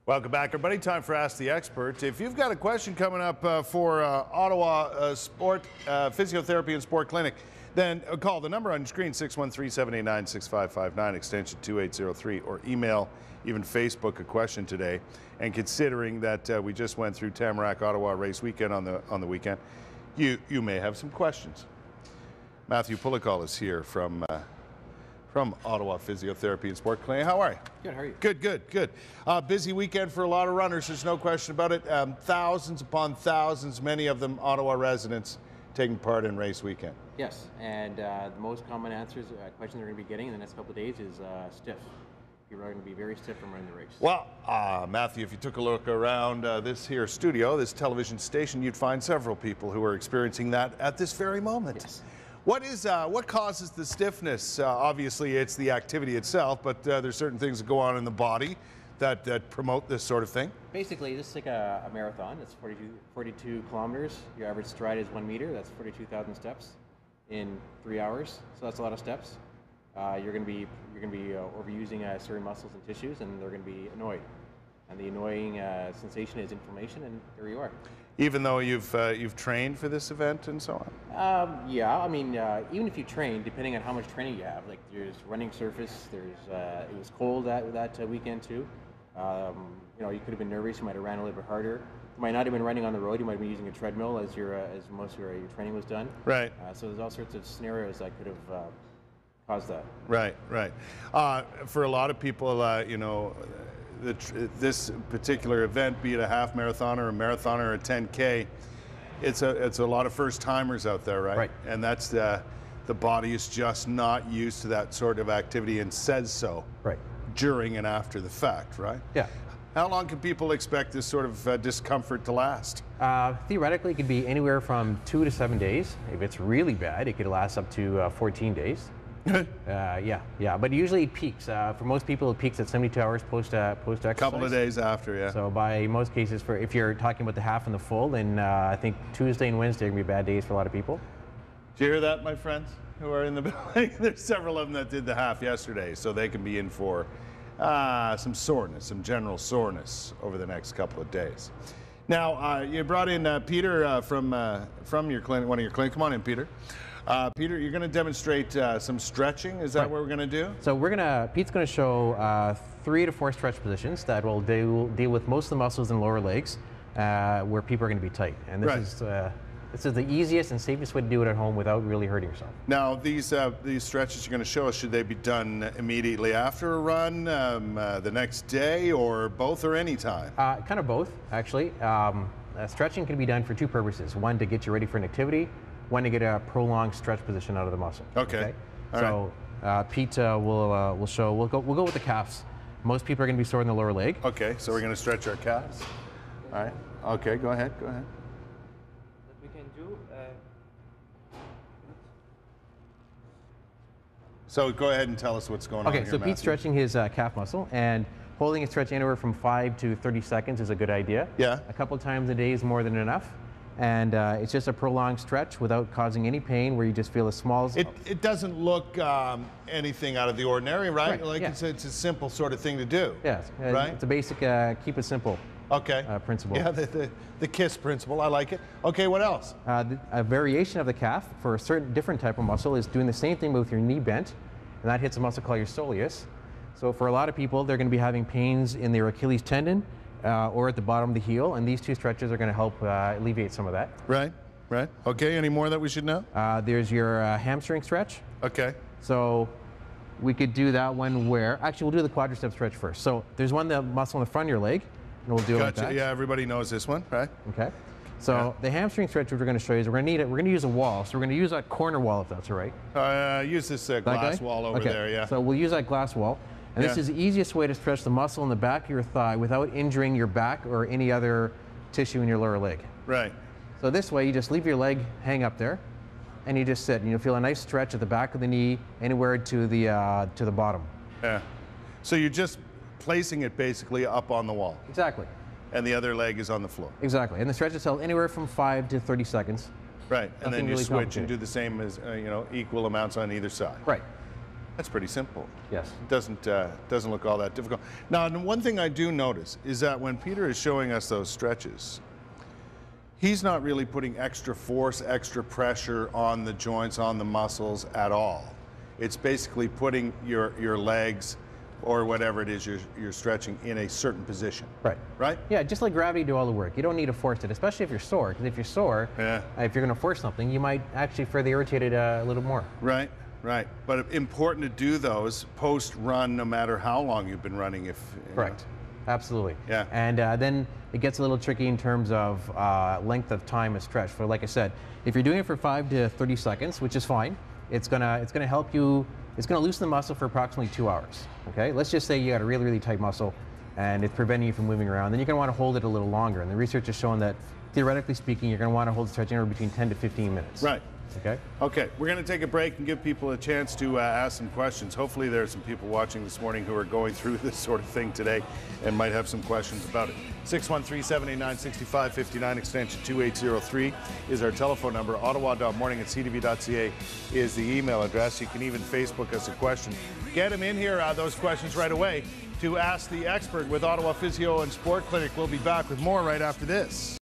Welcome back, everybody. Time for Ask the Expert. If you've got a question coming up for Ottawa Sport Physiotherapy and Sport Clinic, then call the number on your screen, 613-789-6559, extension 2803, or email, even Facebook, a question today. And considering that we just went through Tamarack Ottawa race weekend on the weekend, you may have some questions. Matthew Pulikal is here from Ottawa Physiotherapy and Sport Clinic. How are you? Good, how are you? Good. Busy weekend for a lot of runners, there's no question about it. Thousands upon thousands, many of them Ottawa residents, taking part in race weekend. Yes, and the most common questions they're going to be getting in the next couple of days is stiff. People are going to be very stiff from running the race. Well, Matthew, if you took a look around this here studio, this television station, you'd find several people who are experiencing that at this very moment. Yes. What causes the stiffness? Obviously, it's the activity itself, but there's certain things that go on in the body that promote this sort of thing. Basically, this is like a marathon. It's 42 kilometers. Your average stride is 1 meter. That's 42,000 steps in 3 hours. So that's a lot of steps. You're going to be overusing certain muscles and tissues, and they're going to be annoyed. And the annoying sensation is inflammation, and there you are. Even though you've trained for this event and so on? Yeah, I mean, even if you train, depending on how much training you have, like there's running surface, it was cold that weekend too. You could have been nervous, you might have ran a little bit harder. You might not have been running on the road, you might have been using a treadmill as most of your training was done. Right. So there's all sorts of scenarios that could have caused that. Right. For a lot of people, this particular event, be it a half marathon or a marathon or a 10K, it's a lot of first timers out there, right? Right. And that's the body is just not used to that sort of activity and says so. Right. During and after the fact, right? Yeah. How long can people expect this sort of discomfort to last? Theoretically, it could be anywhere from 2 to 7 days. If it's really bad, it could last up to 14 days. Yeah, but usually it peaks. For most people, it peaks at 72 hours post-exercise. A couple of days after, yeah. So by most cases, if you're talking about the half and the full, then I think Tuesday and Wednesday are going to be bad days for a lot of people. Do you hear that, my friends who are in the building? There's several of them that did the half yesterday, so they can be in for some soreness, some general soreness over the next couple of days. Now, you brought in Peter from your clinic, one of your clinics. Come on in, Peter. Peter, you're going to demonstrate some stretching. Is that what we're going to do? So Pete's going to show 3 to 4 stretch positions that will deal with most of the muscles in lower legs where people are going to be tight. And this is the easiest and safest way to do it at home without really hurting yourself. Now, these stretches you're going to show us, should they be done immediately after a run, the next day, or both, or any time? Kind of both, actually. Stretching can be done for 2 purposes. One, to get you ready for an activity. One, to get a prolonged stretch position out of the muscle. Okay. So Pete will show. We'll go with the calves. Most people are going to be sore in the lower leg. Okay. So we're going to stretch our calves. All right. Okay. Go ahead. What we can do. So go ahead and tell us what's going on here, Okay. So Pete's stretching his calf muscle, and holding a stretch anywhere from 5 to 30 seconds is a good idea. Yeah. A couple times a day is more than enough. And it's just a prolonged stretch without causing any pain, where you just feel a small... It doesn't look anything out of the ordinary, right? Right, It's a simple sort of thing to do. Yes, right? It's a basic keep it simple principle. Yeah, the KISS principle, I like it. Okay, what else? A variation of the calf for a certain different type of muscle is doing the same thing with your knee bent, and that hits a muscle called your soleus. So for a lot of people, they're going to be having pains in their Achilles tendon, or at the bottom of the heel, and these 2 stretches are going to help alleviate some of that. Right. Okay, any more that we should know? There's your hamstring stretch. Okay. So we could do that one actually we'll do the quadricep stretch first. So there's one, the muscle in the front of your leg, and we'll do it like that. Yeah, everybody knows this one, right? Okay. So the hamstring stretch, which we're going to show you, is we're going to use a wall. So we're going to use that corner wall, if that's all right. Use this glass wall over there, yeah. So we'll use that glass wall. And this is the easiest way to stretch the muscle in the back of your thigh without injuring your back or any other tissue in your lower leg. Right. So this way, you just leave your leg hang up there, and you just sit, and you'll feel a nice stretch at the back of the knee, anywhere to the bottom. Yeah. So you're just placing it basically up on the wall. Exactly. And the other leg is on the floor. Exactly. And the stretch is held anywhere from 5 to 30 seconds. Right. And then you really switch and do the same as equal amounts on either side. Right. That's pretty simple. Yes. It doesn't look all that difficult. Now, and one thing I do notice is that when Peter is showing us those stretches, he's not really putting extra force, extra pressure on the joints, on the muscles at all. It's basically putting your legs or whatever it is you're stretching in a certain position. Right. Right? Yeah, just let gravity do all the work. You don't need to force it, especially if you're sore. Because if you're sore, if you're going to force something, you might actually further irritate it a little more. Right. Right, but important to do those post-run, no matter how long you've been running. Correct, absolutely. Yeah. And then it gets a little tricky in terms of length of time of stretch. So, like I said, if you're doing it for 5 to 30 seconds, which is fine, it's gonna help you. It's gonna loosen the muscle for approximately 2 hours. Okay, let's just say you got a really tight muscle, and it's preventing you from moving around. Then you're gonna want to hold it a little longer. And the research has shown that, theoretically speaking, you're gonna want to hold the stretch anywhere between 10 to 15 minutes. Right. Okay. Okay, we're going to take a break and give people a chance to ask some questions. Hopefully there are some people watching this morning who are going through this sort of thing today and might have some questions about it. 613-789-6559, extension 2803 is our telephone number. Ottawa.morning@ctv.ca is the email address. You can even Facebook us a question. Get them in here, those questions right away, to Ask the Expert with Ottawa Physio and Sport Clinic. We'll be back with more right after this.